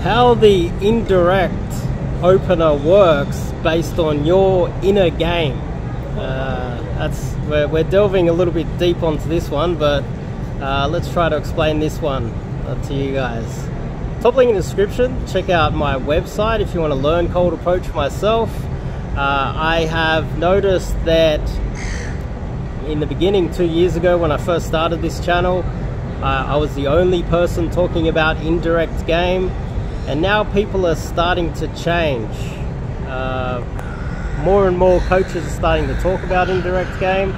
how the indirect opener works based on your inner game. We're delving a little bit deep onto this one, but let's try to explain this one to you guys. Top link in the description. Check out my website if you want to learn cold approach myself. I have noticed that in the beginning 2 years ago when I first started this channel, I was the only person talking about indirect game, and now people are starting to change. More and more coaches are starting to talk about indirect game,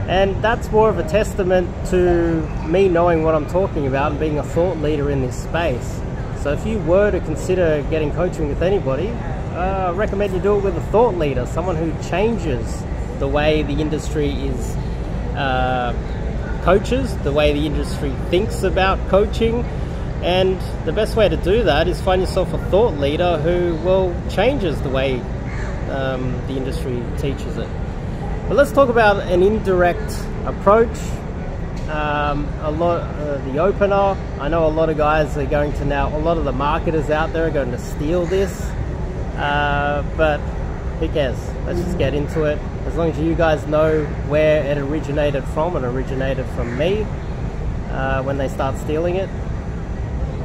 and that's more of a testament to me knowing what I'm talking about and being a thought leader in this space. So if you were to consider getting coaching with anybody, I recommend you do it with a thought leader, someone who changes the way the industry is coaches, the way the industry thinks about coaching. And the best way to do that is find yourself a thought leader who changes the way the industry teaches it. But let's talk about an indirect approach. The opener, I know a lot of guys are going to now, a lot of the marketers out there are going to steal this, but who cares? Let's just get into it. As long as you guys know where it originated from, it originated from me when they start stealing it.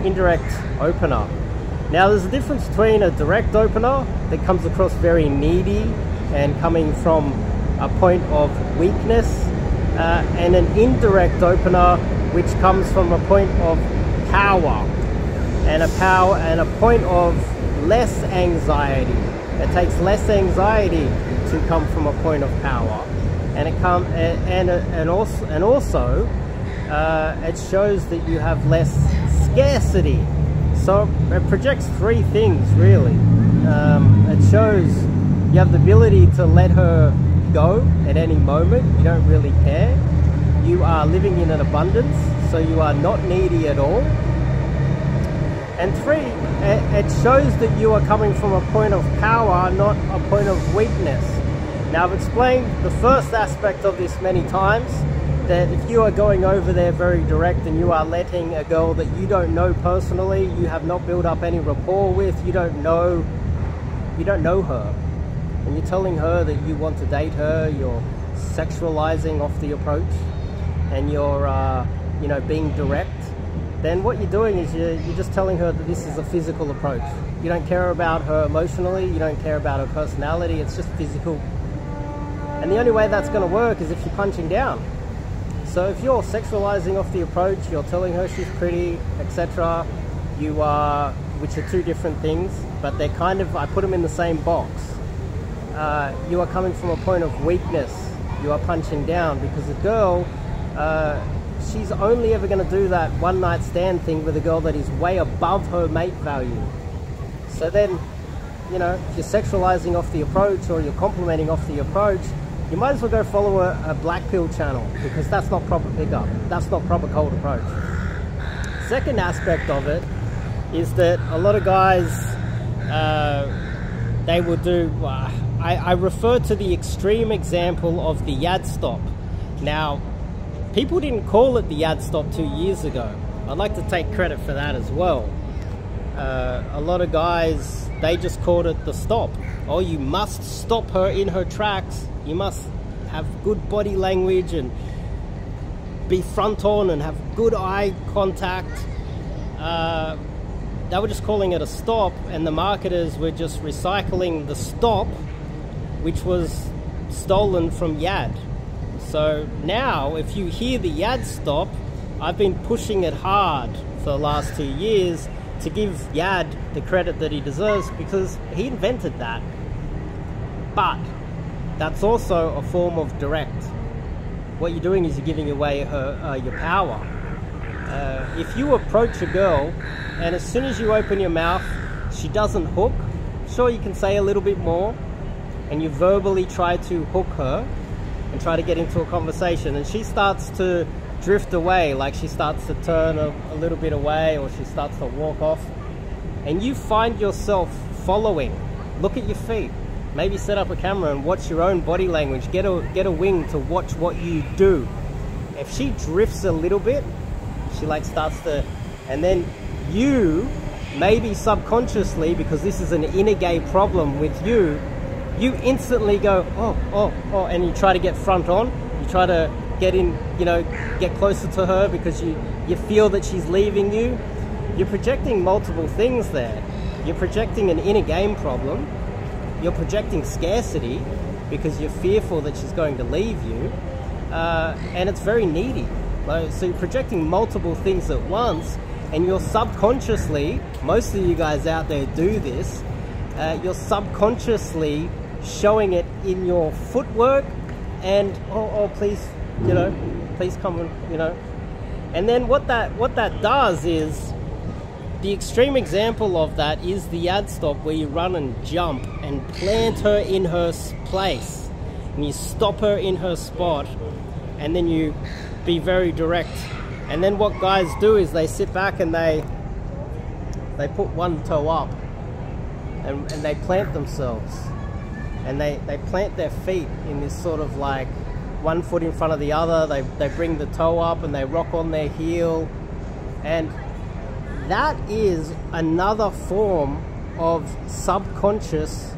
Indirect opener. Now there's a difference between a direct opener that comes across very needy and coming from a point of weakness, and an indirect opener which comes from a point of power and a point of less anxiety. It takes less anxiety to come from a point of power, and also it shows that you have less scarcity. So it projects three things really. It shows you have the ability to let her go at any moment. You don't really care. You are living in an abundance, so you are not needy at all. And three, it shows that you are coming from a point of power, not a point of weakness. Now I've explained the first aspect of this many times, that if you are going over there very direct and you are letting a girl that you don't know personally, you have not built up any rapport with, you don't know her, and you're telling her that you want to date her, you're sexualizing off the approach, and you're being direct, then what you're doing is you're just telling her that this is a physical approach. You don't care about her emotionally, you don't care about her personality, it's just physical. And the only way that's going to work is if you're punching down. So if you're sexualizing off the approach, you're telling her she's pretty, etc., which are two different things, but they're kind of, I put them in the same box. You are coming from a point of weakness. You are punching down, because a girl, she's only ever going to do that one night stand thing with a girl that is way above her mate value. So then, if you're sexualizing off the approach or you're complimenting off the approach, you might as well go follow a black pill channel, because that's not proper pickup. That's not proper cold approach. Second aspect of it is that a lot of guys, they will do, I refer to the extreme example of the yad stop. Now, people didn't call it the yad stop 2 years ago. I'd like to take credit for that as well. A lot of guys, they just called it the stop. Oh, you must stop her in her tracks. You must have good body language and be front on and have good eye contact. They were just calling it a stop, and the marketers were just recycling the stop, which was stolen from Yad. So now, if you hear the Yad stop, I've been pushing it hard for the last 2 years to give Yad the credit that he deserves, because he invented that. But that's also a form of direct. What you're doing is you're giving away your power. If you approach a girl and as soon as you open your mouth, she doesn't hook, sure, you can say a little bit more, and you verbally try to hook her and try to get into a conversation, and she starts to drift away, like she starts to turn a little bit away, or she starts to walk off, and you find yourself following. Look at your feet. Maybe set up a camera and watch your own body language. Get a wing to watch what you do. If she drifts a little bit, she like starts to, and then you maybe subconsciously, because this is an inner game problem with you, you instantly go, oh, and you try to get front on. You try to get in, get closer to her because you feel that she's leaving you. You're projecting multiple things there. You're projecting an inner game problem. You're projecting scarcity because you're fearful that she's going to leave you. And it's very needy. So you're projecting multiple things at once, and you're subconsciously, most of you guys out there do this, you're subconsciously showing it in your footwork and, oh please, please come and, and then what that does is, the extreme example of that is the ad stop where you run and jump and plant her in her place, and you stop her in her spot, and then you be very direct. And then what guys do is they sit back and they put one toe up and they plant themselves, and they plant their feet in this sort of like one foot in front of the other. They bring the toe up and they rock on their heel, and that is another form of subconscious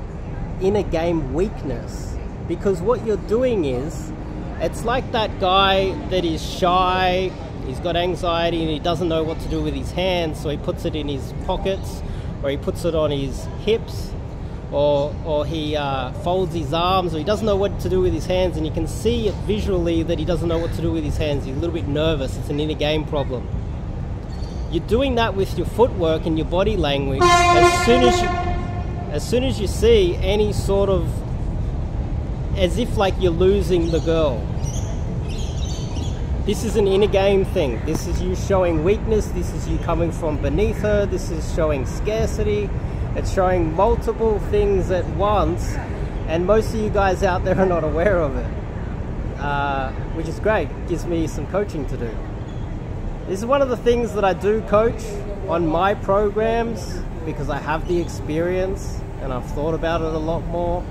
inner game weakness. Because what you're doing is, it's like that guy that is shy, he's got anxiety and he doesn't know what to do with his hands, so he puts it in his pockets, or he puts it on his hips, or he folds his arms, or he doesn't know what to do with his hands, and you can see it visually that he doesn't know what to do with his hands. He's a little bit nervous. It's an inner game problem. You're doing that with your footwork and your body language. As soon as you see any sort of, as if like you're losing the girl, this is an inner game thing. This is you showing weakness. This is you coming from beneath her. This is showing scarcity. It's showing multiple things at once, and most of you guys out there are not aware of it, which is great. It gives me some coaching to do. This is one of the things that I do coach on my programs because I have the experience and I've thought about it a lot more.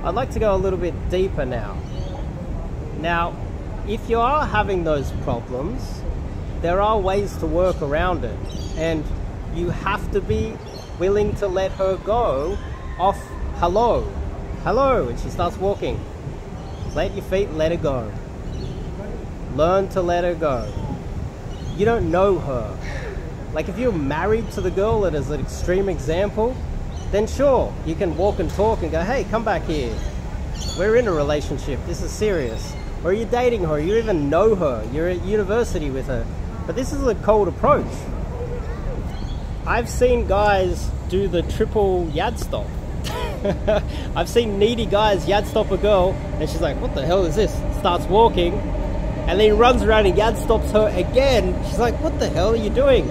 I'd like to go a little bit deeper now. Now, if you are having those problems, there are ways to work around it, and you have to be willing to let her go off hello, and she starts walking. Plant your feet, let her go. Learn to let her go. You don't know her. Like if you're married to the girl, that is an extreme example, then sure, you can walk and talk and go, hey, come back here. We're in a relationship, this is serious. Or you're dating her, you even know her, you're at university with her. But this is a cold approach. I've seen guys do the triple yad stop. I've seen needy guys yad stop a girl, and she's like, what the hell is this? Starts walking, and then he runs around and yad stops her again. She's like, what the hell are you doing?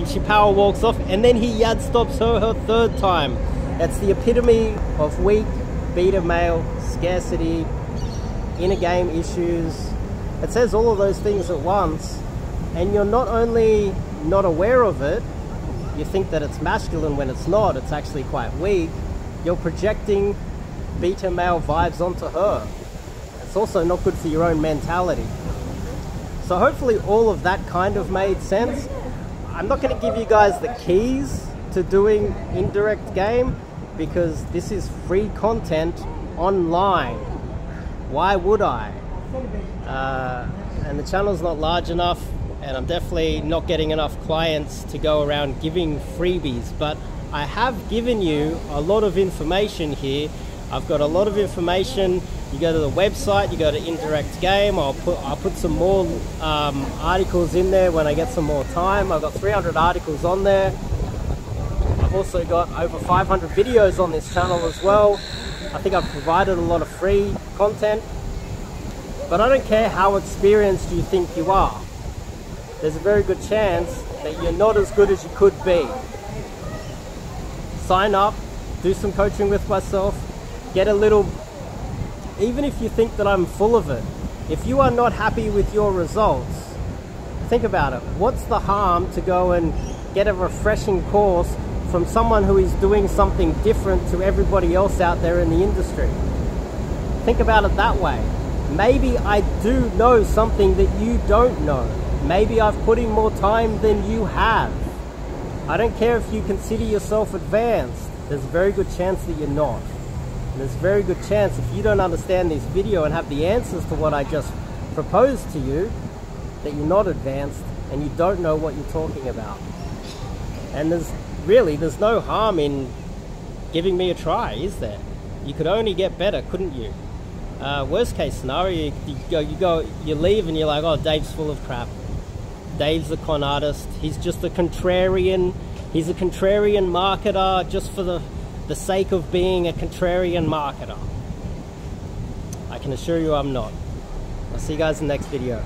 She power walks off, and then he yad stops her third time. That's the epitome of weak, beta male, scarcity, inner game issues. It says all of those things at once, and you're not only not aware of it, you think that it's masculine when it's not. It's actually quite weak. You're projecting beta male vibes onto her. It's also not good for your own mentality. So hopefully all of that kind of made sense. I'm not going to give you guys the keys to doing indirect game because this is free content online. Why would I? And the channel's not large enough, and I'm definitely not getting enough clients to go around giving freebies, but I have given you a lot of information here. I've got a lot of information. You go to the website, you go to Indirect Game. I'll put some more articles in there when I get some more time. I've got 300 articles on there. I've also got over 500 videos on this channel as well. I think I've provided a lot of free content, but I don't care how experienced you think you are. There's a very good chance that you're not as good as you could be. Sign up, do some coaching with myself, get a little, even if you think that I'm full of it, if you are not happy with your results, think about it. What's the harm to go and get a refreshing course from someone who is doing something different to everybody else out there in the industry? Think about it that way. Maybe I do know something that you don't know. Maybe I've put in more time than you have. I don't care if you consider yourself advanced, there's a very good chance that you're not. And there's a very good chance if you don't understand this video and have the answers to what I just proposed to you, that you're not advanced and you don't know what you're talking about. And there's no harm in giving me a try, is there? You could only get better, couldn't you? Worst case scenario, you leave and you're like, oh, Dave's full of crap. Dave's a con artist. He's just a contrarian. He's a contrarian marketer just for the sake of being a contrarian marketer. I can assure you I'm not. I'll see you guys in the next video.